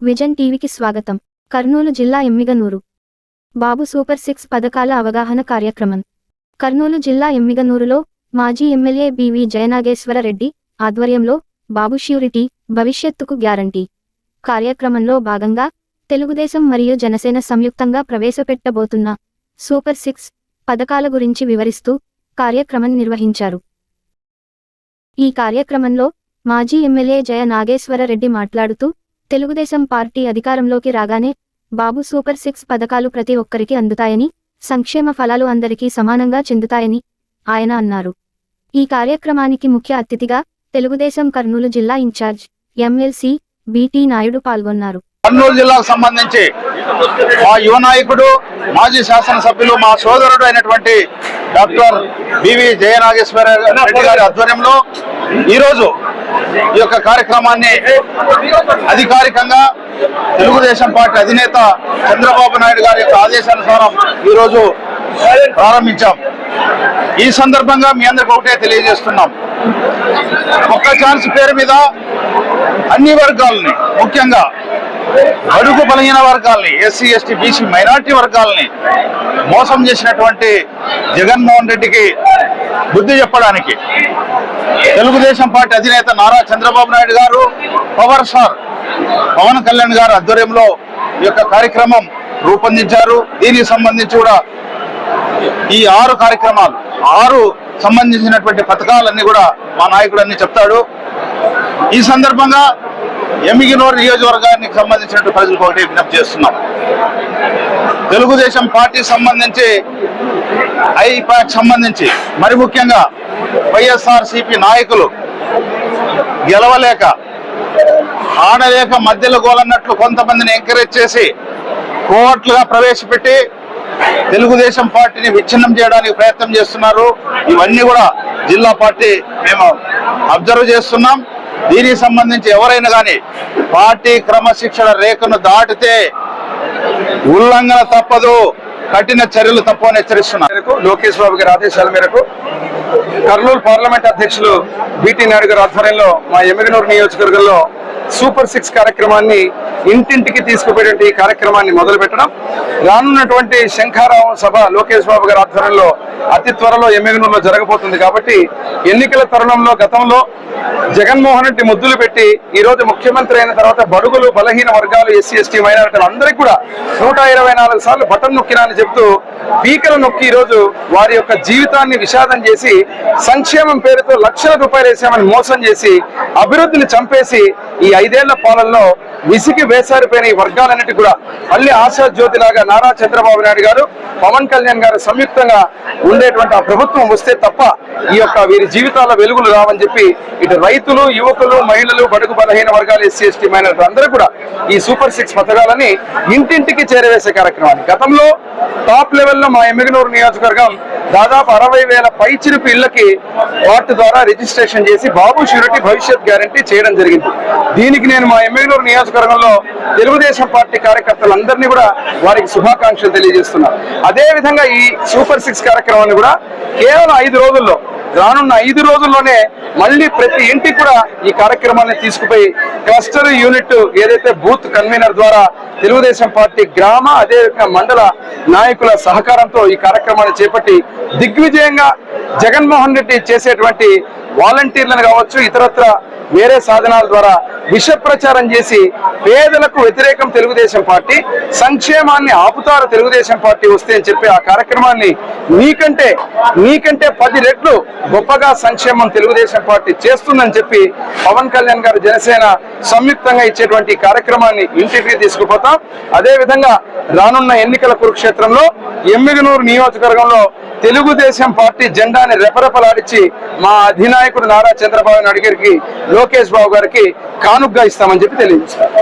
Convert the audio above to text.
Vision టీవీకి స్వాగతం. కర్నూలు జిల్లా ఎమ్మిగనూరు బాబు సూపర్ 6 పథకాల అవగాహన కార్యక్రమం. కర్నూలు జిల్లా ఎమ్మిగనూరులో మాజీ ఎమ్మెల్యే బివి జయనాగేశ్వర రెడ్డి ఆధ్వర్యంలో బాబు ష్యూరిటీ భవిష్యత్తుకు గ్యారంటీ కార్యక్రమంలో భాగంగా తెలుగుదేశం మరియు జనసేన సంయుక్తంగా ప్రవేశపెట్టబోతున్న సూపర్ 6 పథకాల గురించి వివరిస్తూ కార్యక్రమం నిర్వహించారు. ఈ కార్యక్రమంలో మాజీ ఎమ్మెల్యే జయ నాగేశ్వర రెడ్డి మాట్లాడుతూ తెలుగుదేశం పార్టీ అధికారంలోకి రాగానే బాబు సూపర్ 6 పథకాలు ప్రతి ఒక్కరికి అందుతాయని, సంక్షేమ ఫలాలు అందరికీ సమానంగా చెందుతాయని ఆయన అన్నారు. ఈ కార్యక్రమానికి ముఖ్య అతిథిగా తెలుగుదేశం కర్నూలు జిల్లా ఇన్ఛార్జ్ ఎమ్మెల్సీ బిటి నాయుడు పాల్గొన్నారు. కర్నూలు జిల్లాకు సంబంధించి మా యువ నాయకుడు మాజీ శాసనసభ్యులు మా సోదరుడు అయినటువంటి డాక్టర్ బివి జయనాగేశ్వర రెడ్డి గారి ఆధ్వర్యంలో ఈరోజు ఈ యొక్క కార్యక్రమాన్ని అధికారికంగా తెలుగుదేశం పార్టీ అధినేత చంద్రబాబు నాయుడు గారి యొక్క ఆదేశానుసారం ఈరోజు ప్రారంభించాం. ఈ సందర్భంగా మీ అందరికీ ఒకటే తెలియజేస్తున్నాం, ఒక్క ఛాన్స్ పేరు మీద అన్ని వర్గాలని, ముఖ్యంగా అడుగు బలహీన వర్గాల్ని, ఎస్సీ ఎస్టీ బీసీ మైనార్టీ వర్గాల్ని మోసం చేసినటువంటి జగన్మోహన్ రెడ్డికి బుద్ధి చెప్పడానికి తెలుగుదేశం పార్టీ అధినేత నారా చంద్రబాబు నాయుడు గారు, పవర్ స్టార్ పవన్ కళ్యాణ్ గారు ఆధ్వర్యంలో ఈ యొక్క కార్యక్రమం రూపొందించారు. దీనికి సంబంధించి కూడా ఈ 6 కార్యక్రమాలు 6 సంబంధించినటువంటి పథకాలన్నీ కూడా మా నాయకుడు అన్ని చెప్తాడు. ఈ సందర్భంగా ఎమ్మిగనూరు నియోజకవర్గానికి సంబంధించినటువంటి ప్రజలకు ఒకటి విజ్ఞప్తి చేస్తున్నాం. తెలుగుదేశం పార్టీకి సంబంధించి ఐపాక్ సంబంధించి మరి ముఖ్యంగా వైఎస్ఆర్సీపీ నాయకులు గెలవలేక ఆడలేక మధ్యలో గోలన్నట్లు కొంతమందిని ఎంకరేజ్ చేసి కోట్లుగా ప్రవేశపెట్టి తెలుగుదేశం పార్టీని విచ్ఛిన్నం చేయడానికి ప్రయత్నం చేస్తున్నారు. ఇవన్నీ కూడా జిల్లా పార్టీ మేము అబ్జర్వ్ చేస్తున్నాం. దీనికి సంబంధించి ఎవరైనా కానీ పార్టీ క్రమశిక్షణ రేఖను దాటితే ఉల్లంఘన తప్పదు, కఠిన చర్యలు తప్పని హెచ్చరిస్తున్నారు. లోకేష్ బాబు గారి ఆదేశాల మేరకు కర్నూలు పార్లమెంట్ అధ్యక్షులు బిటి నాయుడు గారి ఆధ్వర్యంలో మా ఎమ్మిగనూరు నియోజకవర్గంలో సూపర్ 6 కార్యక్రమాన్ని ఇంటింటికి తీసుకుపోయేటువంటి ఈ కార్యక్రమాన్ని మొదలు పెట్టడం, రానున్నటువంటి శంఖారావం సభ లోకేష్ బాబు గారి ఆధ్వర్యంలో అతి త్వరలో ఎమ్మిగనూరులో జరగబోతుంది. కాబట్టి ఎన్నికల తరుణంలో గతంలో జగన్మోహన్ రెడ్డి ముద్దులు పెట్టి ఈ రోజు ముఖ్యమంత్రి అయిన తర్వాత బడుగులు బలహీన వర్గాలు ఎస్సీ ఎస్టీ మైనారిటీలు అందరికీ కూడా 124 సార్లు బటన్ నొక్కినా అని చెబుతూ పీకలు నొక్కి ఈ రోజు వారి యొక్క జీవితాన్ని విషాదం చేసి సంక్షేమం పేరుతో లక్షల రూపాయలు వేసామని మోసం చేసి అభివృద్ధిని చంపేసి ఈ 5 ఏళ్ల పాలనలో విసిగి వేసారిపోయిన ఈ వర్గాలన్నిటి కూడా మళ్ళీ ఆశా జ్యోతిలాగా నారా చంద్రబాబు నాయుడు గారు, పవన్ కళ్యాణ్ గారు సంయుక్తంగా ఉండేటువంటి ఆ ప్రభుత్వం వస్తే తప్ప ఈ యొక్క వీరి జీవితాల వెలుగులు రావని చెప్పి ఇటు రైతులు, యువకులు, మహిళలు, బడుగు బలహీన వర్గాలు, ఎస్సీ ఎస్టీ మైనారిటీలు అందరూ కూడా ఈ సూపర్ 6 పథకాలని ఇంటింటికి చేరవేసే కార్యక్రమాన్ని గతంలో టాప్ లెవెల్లో మా ఎమ్మిగనూరు నియోజకవర్గం దాదాపు 60,000 పైచిరుపు ఇళ్లకి వాటి ద్వారా రిజిస్ట్రేషన్ చేసి బాబు ష్యూరిటీ భవిష్యత్ గ్యారంటీ చేయడం జరిగింది. దీనికి నేను మా ఎమ్మిగనూరు నియోజకవర్గంలో తెలుగుదేశం పార్టీ కార్యకర్తలందరినీ కూడా వారికి శుభాకాంక్షలు తెలియజేస్తున్నారు. అదే విధంగా ఈ సూపర్ 6 కార్యక్రమాన్ని కూడా కేవలం 5 రోజుల్లో, రానున్న 5 రోజుల్లోనే మళ్ళీ ప్రతి ఇంటికి కూడా ఈ కార్యక్రమాన్ని తీసుకుపోయి క్లస్టర్ యూనిట్ ఏదైతే బూత్ కన్వీనర్ ద్వారా తెలుగుదేశం పార్టీ గ్రామ అదేవిధంగా మండల నాయకుల సహకారంతో ఈ కార్యక్రమాన్ని చేపట్టి దిగ్విజయంగా జగన్మోహన్ రెడ్డి చేసేటువంటి వాలంటీర్లను కావచ్చు, ఇతరత్ర వేరే సాధనాల ద్వారా విష ప్రచారం చేసి పేదలకు వ్యతిరేకం తెలుగుదేశం పార్టీ, సంక్షేమాన్ని ఆపుతారు తెలుగుదేశం పార్టీ వస్తే అని చెప్పి ఆ కార్యక్రమాన్ని నీకంటే 10 రెట్లు గొప్పగా సంక్షేమం తెలుగుదేశం పార్టీ చేస్తుందని చెప్పి పవన్ కళ్యాణ్ గారు, జనసేన సంయుక్తంగా ఇచ్చేటువంటి కార్యక్రమాన్ని ఇంటికి తీసుకుపోతాం. అదే విధంగా రానున్న ఎన్నికల కురుక్షేత్రంలో ఎమ్మిగనూరు నియోజకవర్గంలో తెలుగుదేశం పార్టీ జెండాని రెపరెపలాడించి మా అధినాయకుడు నారా చంద్రబాబు నాయుడు గారికి, లోకేష్ బాబు గారికి కానుగ్గా ఇస్తామని చెప్పి తెలియజేస్తారు.